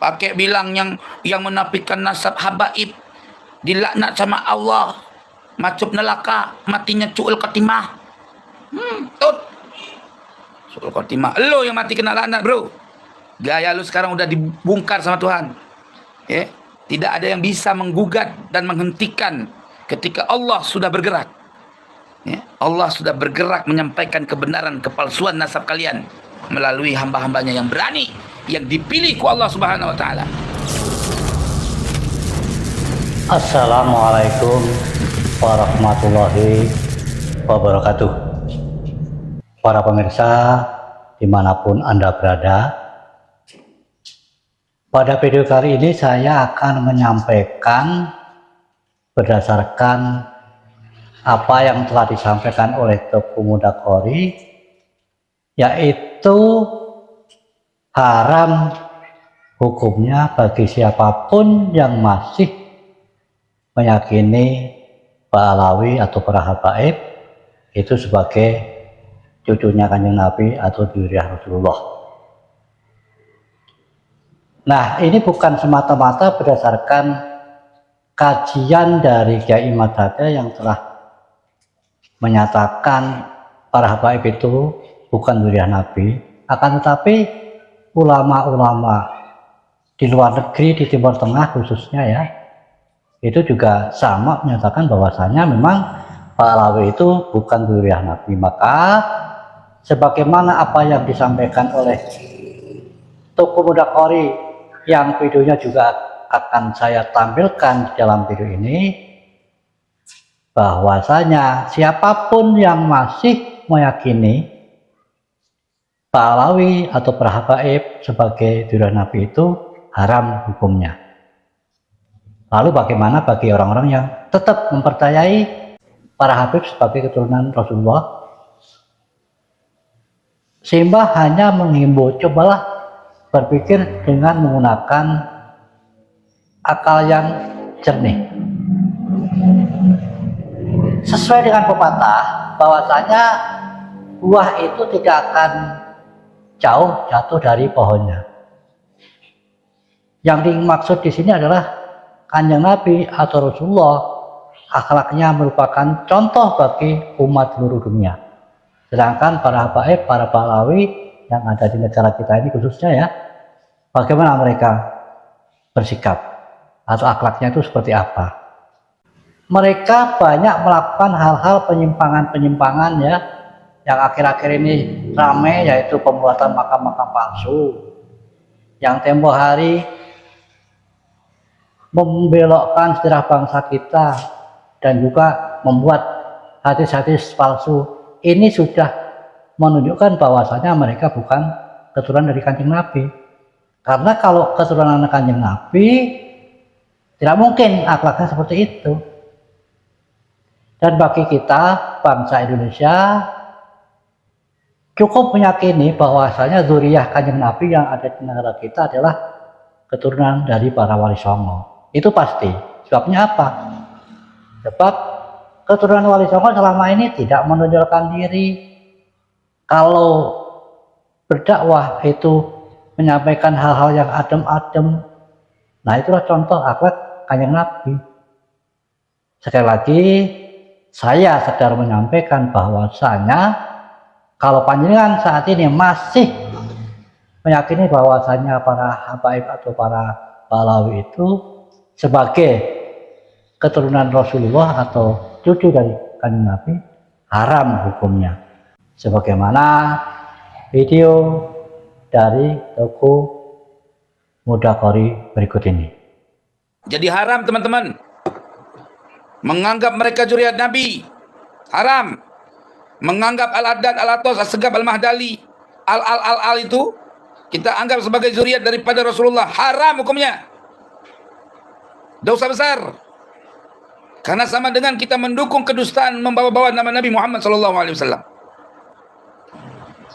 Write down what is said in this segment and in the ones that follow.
pakai bilang yang menafikan nasab habaib dilaknat sama Allah, masuk neraka, matinya su'ul khatimah. Tut. Su'ul khatimah. Lo yang mati kena laknat, bro. Gaya lu sekarang udah dibongkar sama Tuhan. Ya. Tidak ada yang bisa menggugat dan menghentikan ketika Allah sudah bergerak. Ya. Allah sudah bergerak menyampaikan kebenaran kepalsuan nasab kalian melalui hamba-hambanya yang berani, yang dipilih ku Allah Subhanahu wa taala. Assalamualaikum warahmatullahi wabarakatuh. Para pemirsa dimanapun Anda berada, pada video kali ini saya akan menyampaikan berdasarkan apa yang telah disampaikan oleh Teuku Mudakori, yaitu haram hukumnya bagi siapapun yang masih meyakini Pak Alawi atau para habaib itu sebagai cucunya Kanjeng Nabi atau dzurriyyah Rasulullah. Nah, ini bukan semata-mata berdasarkan kajian dari Kiai Madada yang telah menyatakan para habaib itu bukan dzurriyyah Nabi, akan tetapi ulama-ulama di luar negeri, di Timur Tengah khususnya ya, itu juga sama menyatakan bahwasanya memang Pak Alawi itu bukan dzurriyyah Nabi. Maka sebagaimana apa yang disampaikan oleh Teuku Mudakori yang videonya juga akan saya tampilkan di dalam video ini, bahwasanya siapapun yang masih meyakini Pak Alawi atau para habaib sebagai dzurriyyah Nabi itu haram hukumnya. Lalu bagaimana bagi orang-orang yang tetap mempercayai para habib sebagai keturunan Rasulullah? Simbah hanya menghimbau, cobalah berpikir dengan menggunakan akal yang jernih. Sesuai dengan pepatah bahwasanya buah itu tidak akan jauh jatuh dari pohonnya. Yang dimaksud di sini adalah Kanjeng Nabi atau Rasulullah akhlaknya merupakan contoh bagi umat seluruh dunia. Sedangkan para habaib, para Alawi yang ada di negara kita ini khususnya ya, bagaimana mereka bersikap atau akhlaknya itu seperti apa? Mereka banyak melakukan hal-hal penyimpangan-penyimpangan ya, yang akhir-akhir ini ramai, yaitu pembuatan makam-makam palsu yang tempo hari membelokkan sejarah bangsa kita dan juga membuat hadis-hadis palsu. Ini sudah menunjukkan bahwasanya mereka bukan keturunan dari Kanjeng Nabi. Karena kalau keturunan Kanjeng Nabi, tidak mungkin akhlaknya seperti itu. Dan bagi kita bangsa Indonesia cukup meyakini bahwasanya dzurriyyah Kanjeng Nabi yang ada di negara kita adalah keturunan dari para wali songo. Itu pasti. Sebabnya apa? Sebab keturunan wali songo selama ini tidak menonjolkan diri. Kalau berdakwah itu menyampaikan hal-hal yang adem-adem, nah itulah contoh akhlak Kanjeng Nabi. Sekali lagi saya sedang menyampaikan bahwasanya kalau panjenengan saat ini masih meyakini bahwasanya para habaib atau para Alawi itu sebagai keturunan Rasulullah atau cucu dari Kanjeng Nabi, haram hukumnya. Sebagaimana video dari Teuku Mudakori berikut ini. Jadi haram teman-teman menganggap mereka dzurriyyah Nabi. Haram menganggap Al-Haddad, Al-Attas, As-Segaf, Al-Mahdali, Al itu kita anggap sebagai zuriat daripada Rasulullah. Haram hukumnya. Dosa besar. Karena sama dengan kita mendukung kedustaan, membawa-bawa nama Nabi Muhammad SAW.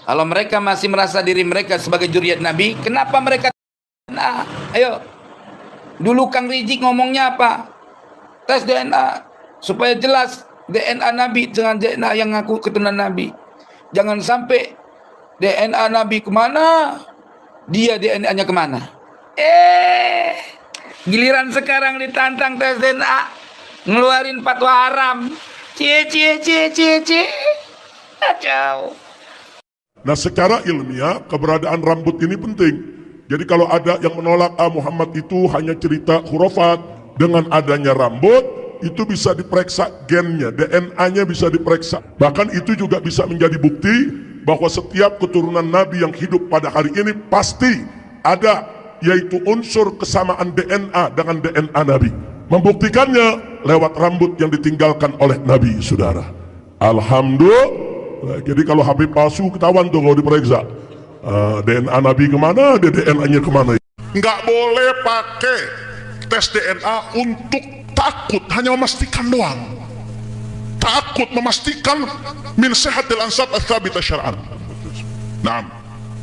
Kalau mereka masih merasa diri mereka sebagai zuriat Nabi, kenapa mereka? Nah, ayo. Dulu Kang Rizik ngomongnya apa? Tes DNA supaya jelas DNA Nabi dengan DNA yang ngaku keturunan Nabi. Jangan sampai DNA Nabi kemana, dia DNA-nya kemana. Giliran sekarang ditantang tes DNA, ngeluarin fatwa haram. Cie. Kacau. Nah, secara ilmiah keberadaan rambut ini penting. Jadi kalau ada yang menolak Muhammad itu hanya cerita khurafat, dengan adanya rambut itu bisa diperiksa gennya, DNA-nya bisa diperiksa. Bahkan itu juga bisa menjadi bukti bahwa setiap keturunan Nabi yang hidup pada hari ini pasti ada, yaitu unsur kesamaan DNA dengan DNA Nabi. Membuktikannya lewat rambut yang ditinggalkan oleh Nabi, saudara. Alhamdulillah. Jadi kalau Habib palsu ketahuan tuh kalau diperiksa. DNA Nabi kemana, DNA-nya kemana. Nggak boleh pakai tes DNA untuk takut, hanya memastikan doang. Takut memastikan min sehatil ansab ats-tsabita syar'an. Nah,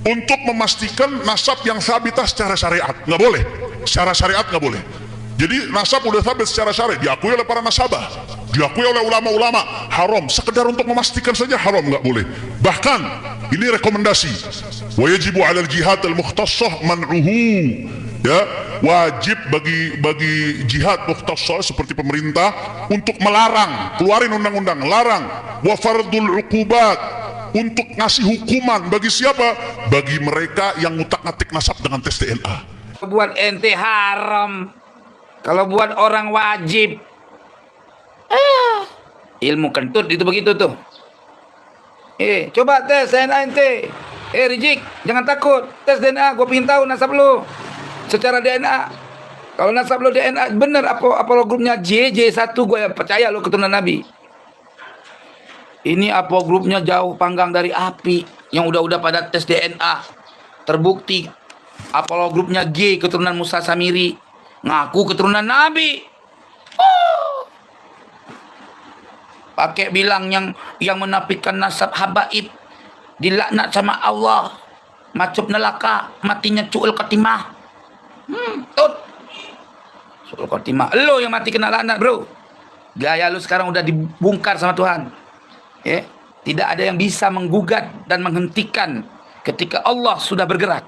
untuk memastikan nasab yang sabita secara syariat, nggak boleh. Secara syariat nggak boleh. Jadi nasab udah sabit secara syariat, diakui oleh para nasabah, diakui oleh ulama-ulama, haram. Sekedar untuk memastikan saja haram, nggak boleh. Bahkan ini rekomendasi, wa yajibu 'alal jihad al-mukhtassah man'uhu. Ya, wajib bagi jihad mukhtassah seperti pemerintah untuk melarang, keluarin undang-undang, larang. Wa fardul 'uqubat, untuk ngasih hukuman bagi siapa? Bagi mereka yang ngutak-ngatik nasab dengan tes DNA. Buat ente haram, kalau buat orang wajib. Ilmu kentut itu begitu tuh. Coba tes DNA ente. Rijik, jangan takut. Tes DNA, gue pengen tahu nasab lo secara DNA. Kalau nasab lo DNA bener, apa grupnya JJ1, gue percaya lo keturunan Nabi. Ini apa grupnya jauh panggang dari api, yang udah pada tes DNA terbukti. Apollo grupnya G, keturunan Musa Samiri, ngaku keturunan Nabi. Pakai bilang yang menafikan nasab habaib dilaknat sama Allah, macup neraka, matinya cuul katimah. Tut cuul katimah, lo yang mati kena laknat, bro. Gaya lu sekarang udah dibongkar sama Tuhan. Tidak ada yang bisa menggugat dan menghentikan ketika Allah sudah bergerak.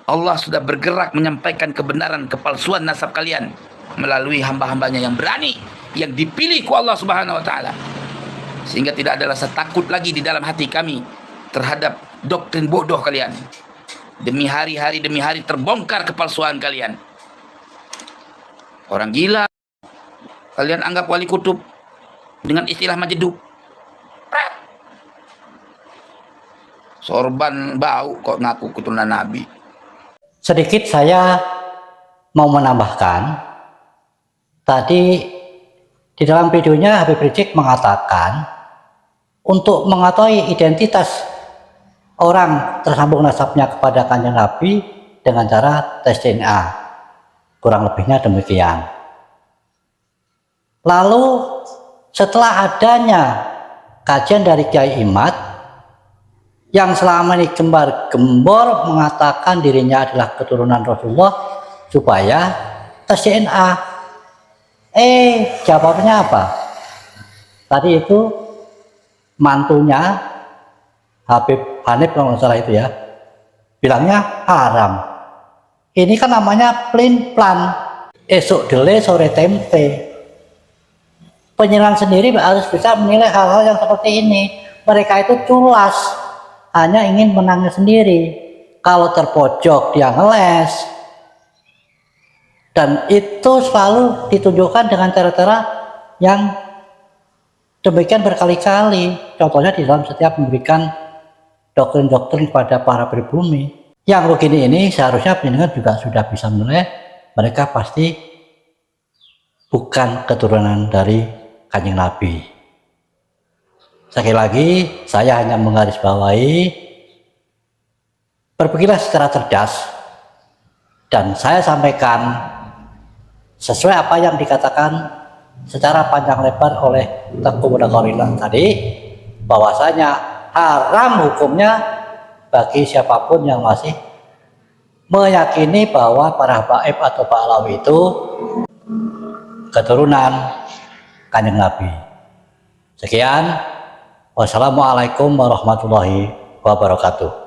Allah sudah bergerak menyampaikan kebenaran kepalsuan nasab kalian melalui hamba-hambanya yang berani, yang dipilih ku Allah Subhanahu wa taala. Sehingga tidak ada rasa takut lagi di dalam hati kami terhadap doktrin bodoh kalian. Demi hari terbongkar kepalsuan kalian. Orang gila kalian anggap wali kutub dengan istilah majedub. Sorban bau kok ngaku keturunan Nabi. Sedikit saya mau menambahkan, tadi di dalam videonya Habib Rijik mengatakan untuk mengetahui identitas orang tersambung nasabnya kepada Kanjeng Nabi dengan cara tes DNA, kurang lebihnya demikian. Lalu setelah adanya kajian dari Kiai Imad yang selama ini gembar-gembor mengatakan dirinya adalah keturunan Rasulullah supaya tes DNA, jawabnya apa? Tadi itu mantunya Habib Hanif kalau nggak salah itu ya, bilangnya haram. Ini kan namanya plain plan, esok dele sore tempe. Penyerang sendiri harus bisa menilai hal-hal yang seperti ini. Mereka itu culas, hanya ingin menangnya sendiri. Kalau terpojok dia ngeles, dan itu selalu ditunjukkan dengan cara-cara yang demikian berkali-kali. Contohnya di dalam setiap memberikan doktrin-doktrin kepada para pribumi. Yang begini ini seharusnya pendengar juga sudah bisa menilai mereka pasti bukan keturunan dari Kanjeng Nabi. Sekali lagi saya hanya menggarisbawahi, berpikirlah secara cerdas, dan saya sampaikan sesuai apa yang dikatakan secara panjang lebar oleh Tengku Mudaghirullah tadi, bahwasanya haram hukumnya bagi siapapun yang masih meyakini bahwa para habaib atau Ba'alawi itu keturunan Kanjeng Nabi. Sekian, wassalamualaikum warahmatullahi wabarakatuh.